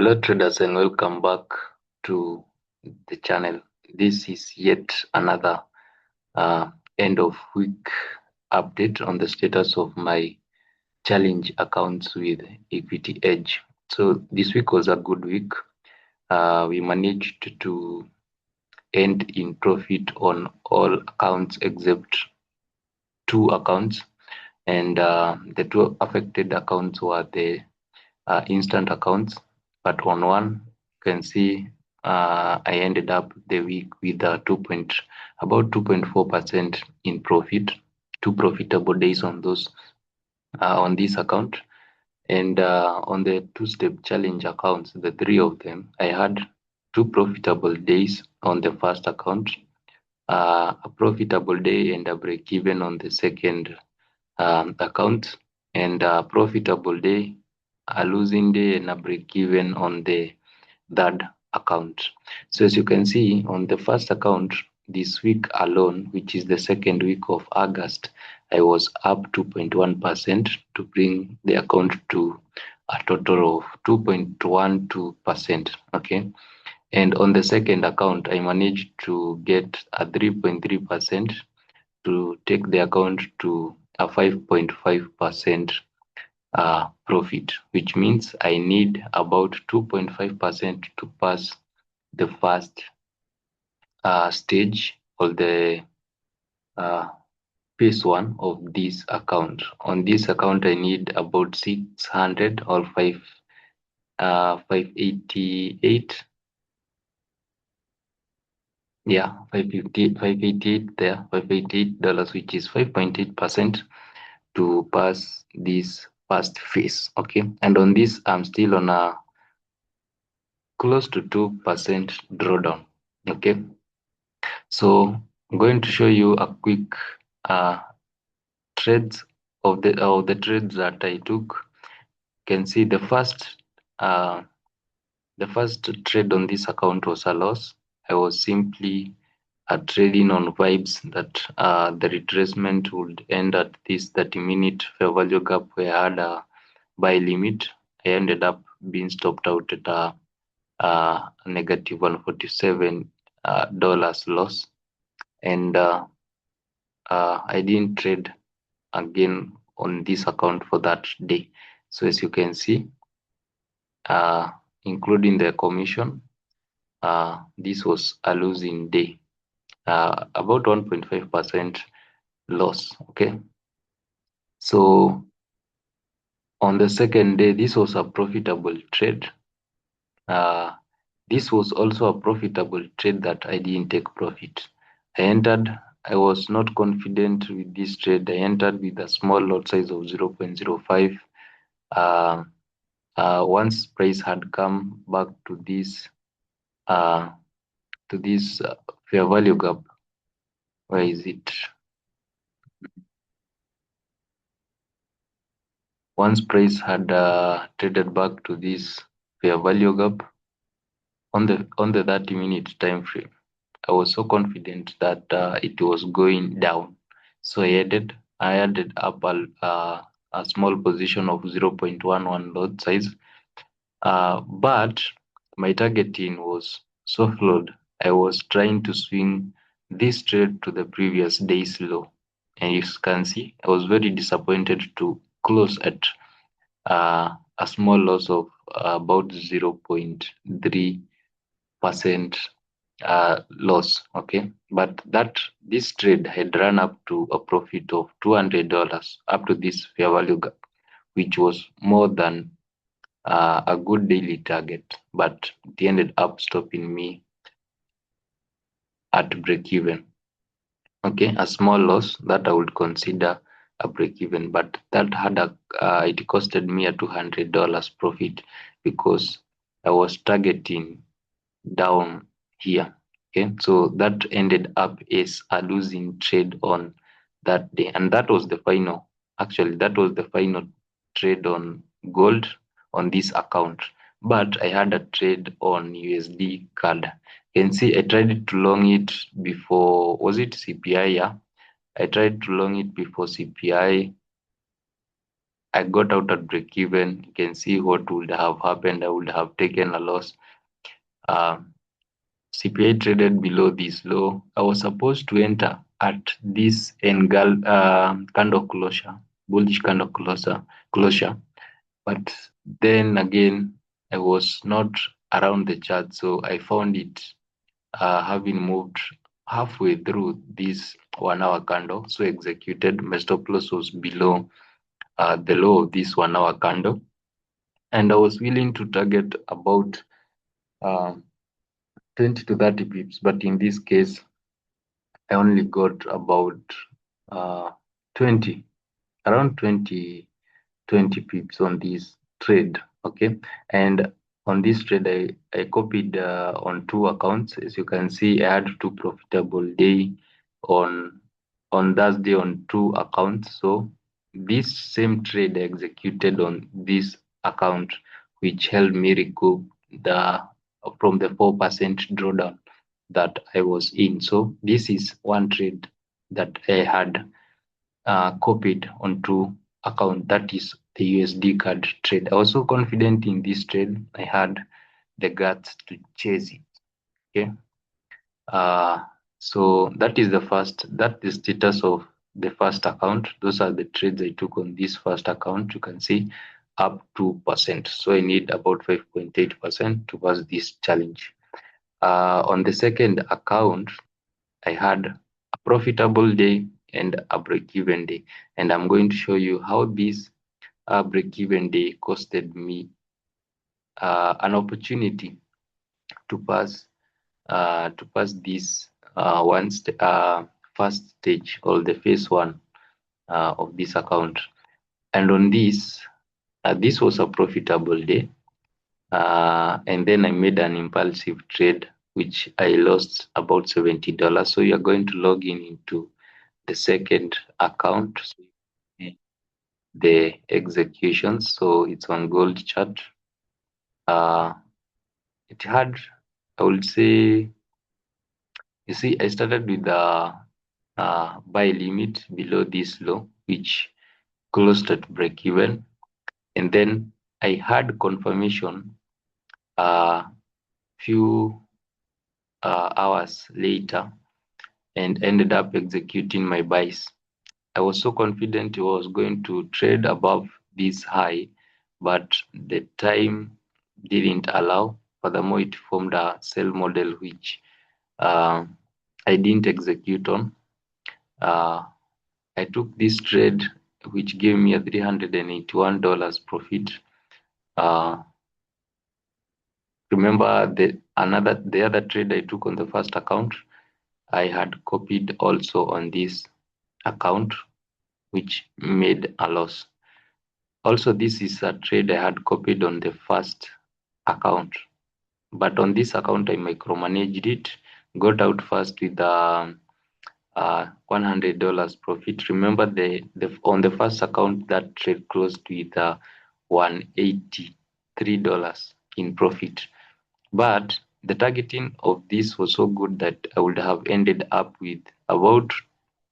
Hello traders and welcome back to the channel. This is yet another end of week update on the status of my challenge accounts with Equity Edge. So this week was a good week. We managed to end in profit on all accounts except two accounts, and the two affected accounts were the instant accounts, but on one you can see I ended up the week with about 2.4% in profit, two profitable days on those on this account. And on the two-step challenge accounts, the three of them, I had two profitable days on the first account, a profitable day and a break even on the second account, and a profitable day, a losing day, and a break even on the third account. So as you can see on the first account, this week alone, which is the second week of August, I was up 2.1% to bring the account to a total of 2.12%. Okay. And on the second account, I managed to get a 3.3% to take the account to a 5.5% profit, which means I need about 2.5% to pass the first stage or the phase one of this account. On this account, I need about 600 or 588. Yeah, 588 there, $588, which is 5.8% to pass this first phase. Okay, and on this, I'm still on a close to 2% drawdown. Okay, so I'm going to show you a quick trades of the trades that I took. You can see the first trade on this account was a loss. I was simply trading on vibes that the retracement would end at this 30-minute fair value gap where I had a buy limit. I ended up being stopped out at a negative $147 loss, and I didn't trade again on this account for that day. So as you can see, including the commission, this was a losing day, about 1.5% loss. Okay, so on the second day, this was a profitable trade. This was also a profitable trade that I didn't take profit. I was not confident with this trade. I entered with a small lot size of 0.05. Once price had come back to this fair value gap, where is it? Once price had traded back to this fair value gap on the 30-minute time frame, I was so confident that it was going down. So I added up a small position of 0.11 lot size. But my targeting was so flawed. I was trying to swing this trade to the previous day's low. And you can see, I was very disappointed to close at a small loss of about 0.3% loss. Okay, but this trade had run up to a profit of $200 up to this fair value gap, which was more than a good daily target, but it ended up stopping me at break even. Okay, a small loss that I would consider a break even, but that had it costed me a $200 profit because I was targeting down here. Okay, so that ended up as a losing trade on that day, and that was the final trade on gold on this account. But I had a trade on USD card. You can see I tried to long it before, was it CPI? Yeah, I tried to long it before CPI I got out at break even. You can see what would have happened. I would have taken a loss. Uh, CPI traded below this low. I was supposed to enter at this candle closure, bullish candle closure, but then again, I was not around the chart, so I found it having moved halfway through this 1 hour candle. So executed. My stop loss was below the low of this 1 hour candle, and I was willing to target about uh, 20 to 30 pips, but in this case, I only got about uh, 20, around 20 pips on this trade. Okay. And on this trade, I copied on two accounts. As you can see, I had two profitable day on Thursday on two accounts. So this same trade I executed on this account, which helped me recoup the from the 4% drawdown that I was in. So this is one trade that I had copied onto account, that is the USD card trade. I was so confident in this trade, I had the guts to chase it. Okay. Uh, so that is the status of the first account. Those are the trades I took on this first account. You can see up 2%. So I need about 5.8% to pass this challenge. On the second account, I had a profitable day and a break-even day. And I'm going to show you how this break-even day costed me an opportunity to pass this first stage, or the phase one of this account. And on this was a profitable day. And then I made an impulsive trade, which I lost about $70. So you're going to log in into the second account, so the execution. So it's on gold chart. It had, I would say, you see, I started with the buy limit below this low, which closed at break even. And then I had confirmation few hours later and ended up executing my buys. I was so confident I was going to trade above this high, but the time didn't allow. Furthermore, it formed a sell model which uh, I didn't execute on. Uh, I took this trade, which gave me a $381 profit. Uh, Remember the other trade I took on the first account, I had copied also on this account, which made a loss. Also, this is a trade I had copied on the first account, but on this account I micromanaged it, got out first with $100 profit. Remember the on the first account that trade closed with $183 in profit. But the targeting of this was so good that I would have ended up with about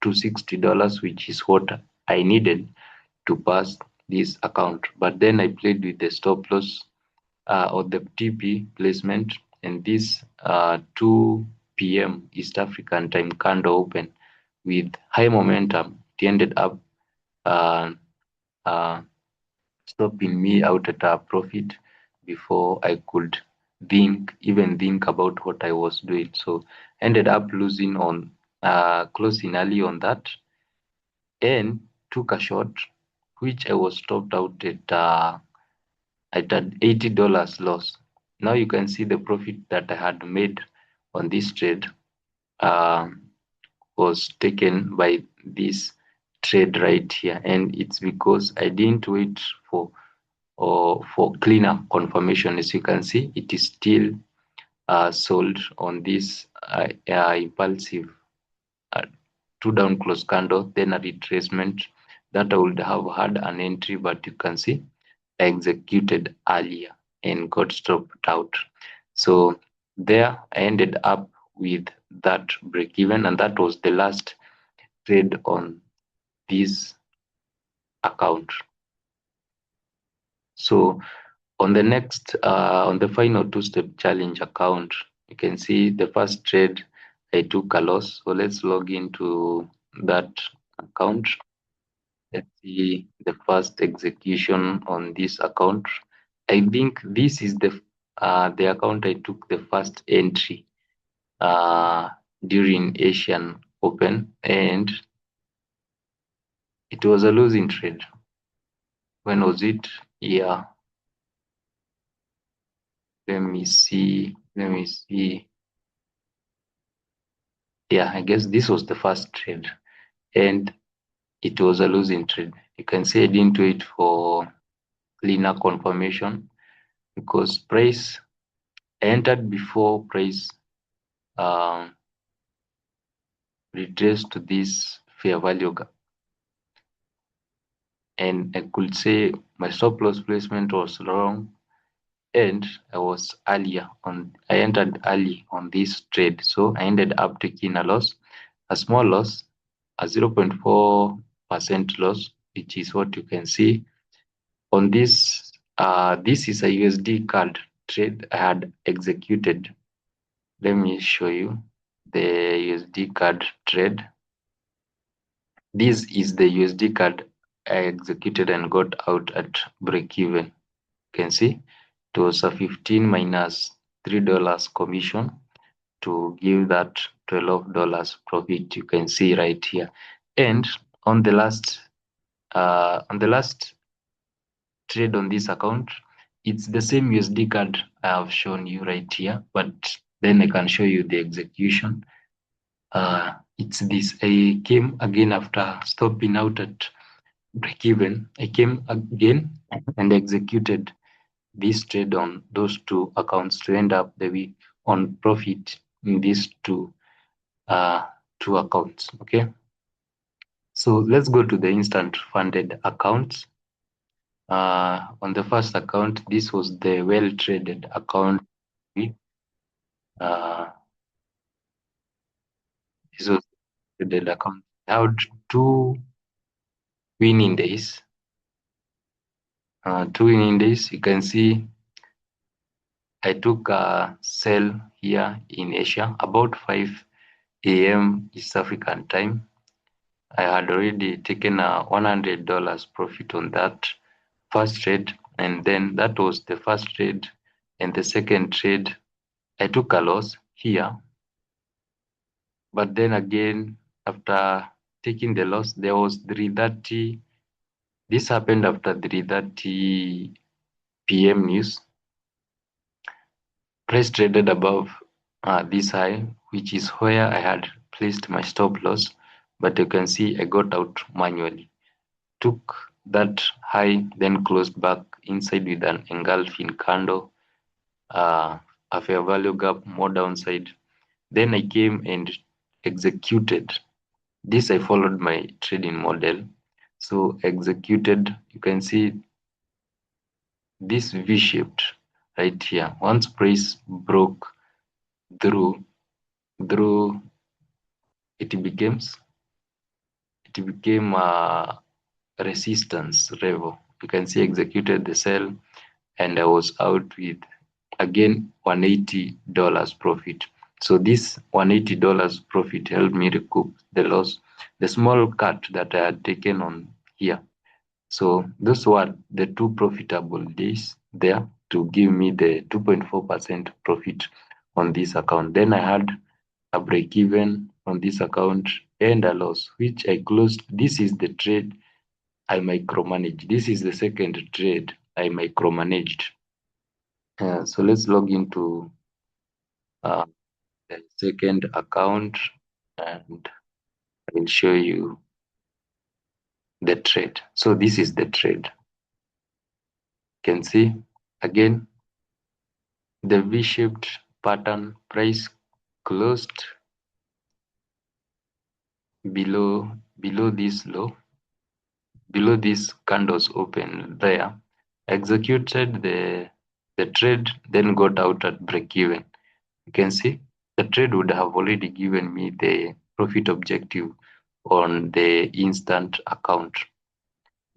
$260, which is what I needed to pass this account. But then I played with the stop loss or the TP placement, and this 2 p.m. East African time candle open with high momentum. It ended up uh, uh, stopping me out at a profit before I could even think about what I was doing. So ended up losing on closing early on that, and took a short, which I was stopped out at an $80 loss. Now you can see the profit that I had made on this trade uh, was taken by this trade right here, and it's because I didn't wait for cleaner confirmation. As you can see, it is still sold on this impulsive uh, two down close candle, then a retracement that I would have had an entry, but you can see I executed earlier and got stopped out. So there I ended up with that break even, and that was the last trade on this account. So on the final two-step challenge account, you can see the first trade I took a loss. So let's log into that account. Let's see the first execution on this account. I think this is the account I took the first entry during Asian Open, and it was a losing trade. When was it? Yeah, let me see. Yeah, I guess this was the first trade, and it was a losing trade. You can see I didn't wait for cleaner confirmation because price I entered before price um, retraced to this fair value gap, and I could say my stop loss placement was wrong, and I entered early on this trade, so I ended up taking a small loss, a 0.4% loss, which is what you can see on this. This is a USD card trade I had executed. Let me show you the USD card trade. This is the USD card I executed and got out at break even. You can see it was a 15 minus $3 commission to give that $12 profit. You can see right here. And on the last trade on this account, it's the same USD card I have shown you right here, but then I can show you the execution. It's this. I came again after stopping out at break even. I came again and executed this trade on those two accounts to end up the week on profit in these two accounts. Okay, so let's go to the instant funded accounts. On the first account, this was the well traded account. Uh, this was the traded account. I had two winning days. You can see I took a sell here in Asia about 5 a.m. East African time. I had already taken a $100 profit on that first trade, and then that was the first trade. And the second trade, I took a loss here. But then again, after taking the loss, there was 3:30. This happened after 3:30 p.m. news. Price traded above this high, which is where I had placed my stop loss. But you can see I got out manually. Took that high, then closed back inside with an engulfing candle, a fair value gap more downside. Then I came and executed. This I followed my trading model. So executed, you can see this V-shaped right here. Once price broke through, through it became a resistance level. You can see executed the sell, and I was out with again $180 profit. So this $180 profit helped me recoup the loss, the small cut that I had taken on here. So those were the two profitable days there to give me the 2.4% profit on this account. Then I had a break even on this account and a loss, which I closed. This is the trade I micromanaged. This is the second trade I micromanaged. So let's log into uh, the second account, and I will show you the trade. So this is the trade. You can see again the V-shaped pattern. Price closed below this low, below these candles open there, executed the trade, then got out at break even. You can see the trade would have already given me the profit objective on the instant account.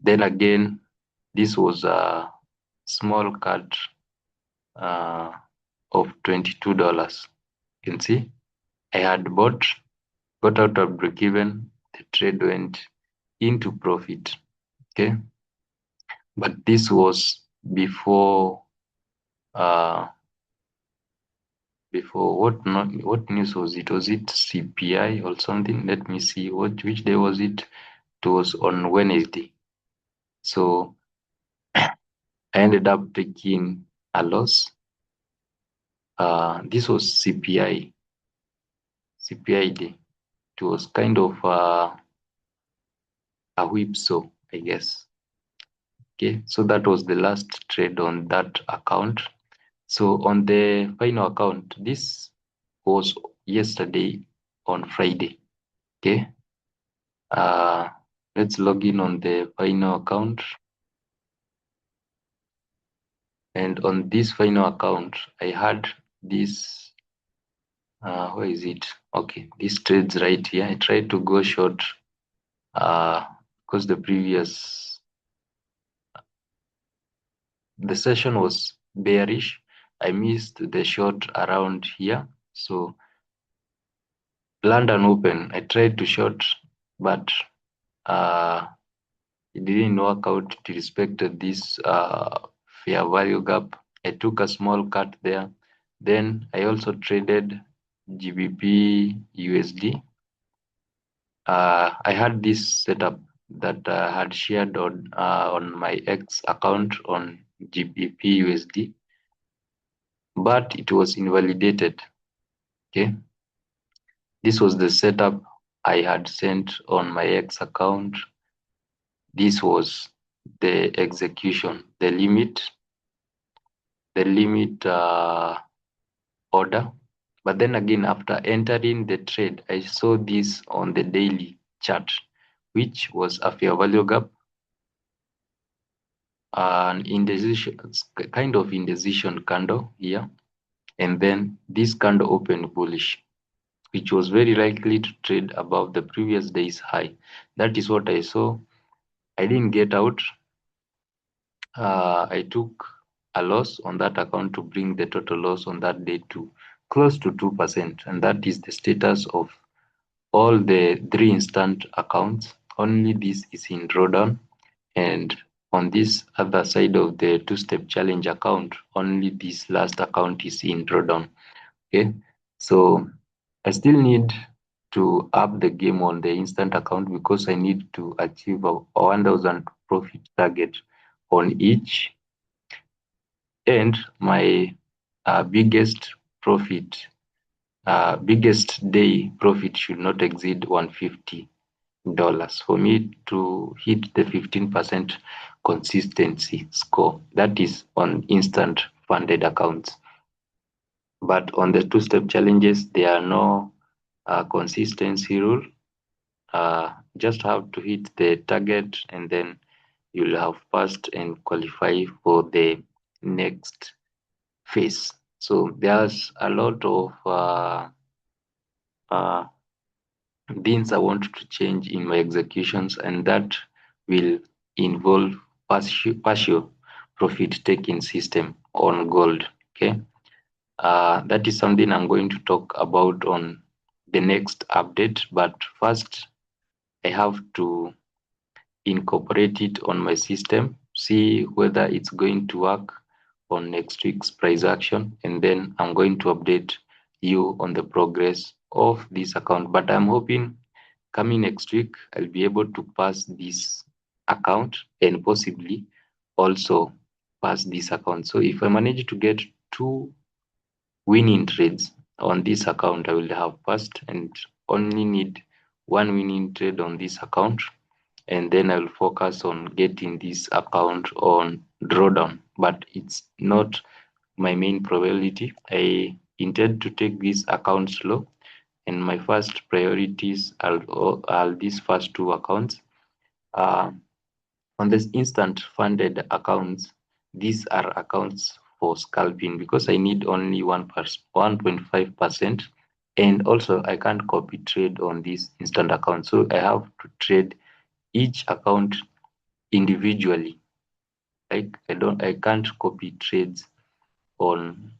Then again, this was small cut of $22. You can see I had got out of break even, the trade went into profit. Okay, but this was before before what news was it? Was it CPI or something? Let me see which day was it? It was on Wednesday. So I ended up taking a loss. This was CPI day. It was kind of a whipsaw, I guess. Okay, so that was the last trade on that account. So on the final account, this was yesterday on Friday. Okay, let's log in on the final account. And on this final account, I had this, where is it? Okay, this trades right here. I tried to go short because the session was bearish. I missed the short around here. So London Open, I tried to short, but it didn't work out. It respected this fair value gap. I took a small cut there. Then I also traded GBP USD. I had this setup that I had shared on my X account on GBP USD, but it was invalidated. Okay, this was the setup I had sent on my X account. This was the execution, the limit order. But then again, after entering the trade, I saw this on the daily chart, which was a fair value gap, an indecision, kind of indecision candle here, and then this candle opened bullish, which was very likely to trade above the previous day's high. That is what I saw. I didn't get out. I took a loss on that account to bring the total loss on that day to close to 2%. And that is the status of all the three instant accounts. Only this is in drawdown. And on this other side of the two-step challenge account, only this last account is in drawdown. Okay, so I still need to up the game on the instant account because I need to achieve a 1,000 profit target on each, and my biggest day profit should not exceed $150 for me to hit the 15% consistency score. That is on instant funded accounts. But on the two-step challenges, there are no consistency rule. Just have to hit the target, and then you'll have passed and qualify for the next phase. So there's a lot of things I want to change in my executions, and that will involve partial profit taking system on gold. Okay, that is something I'm going to talk about on the next update. But first, I have to incorporate it on my system, see whether it's going to work on next week's price action, and then I'm going to update you on the progress of this account. But I'm hoping coming next week, I'll be able to pass this account and possibly also pass this account. So if I manage to get 2 winning trades on this account, I will have passed and only need 1 winning trade on this account, and then I'll focus on getting this account on drawdown. But it's not my main priority. I intend to take this account slow, and my first priorities are these first 2 accounts. On this instant funded accounts, these are accounts for scalping because I need only 1.5%, and also I can't copy trade on this instant account, so I have to trade each account individually. Like I can't copy trades on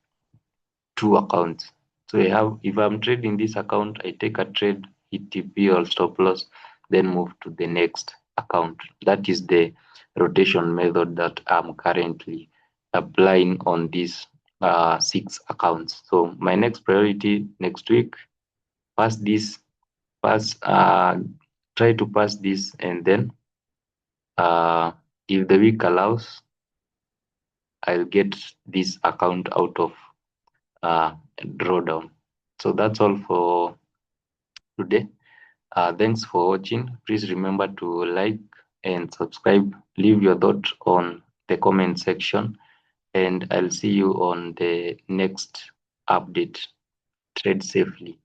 two accounts. So if I'm trading this account, I take a trade, hit TP or stop loss, then move to the next account. That is the rotation method that I'm currently applying on these 6 accounts. So my next priority next week, pass this, pass, try to pass this, and then if the week allows, I'll get this account out of drawdown. So that's all for today. Thanks for watching. Please remember to like and subscribe. Leave your thoughts on the comment section, and I'll see you on the next update. Trade safely.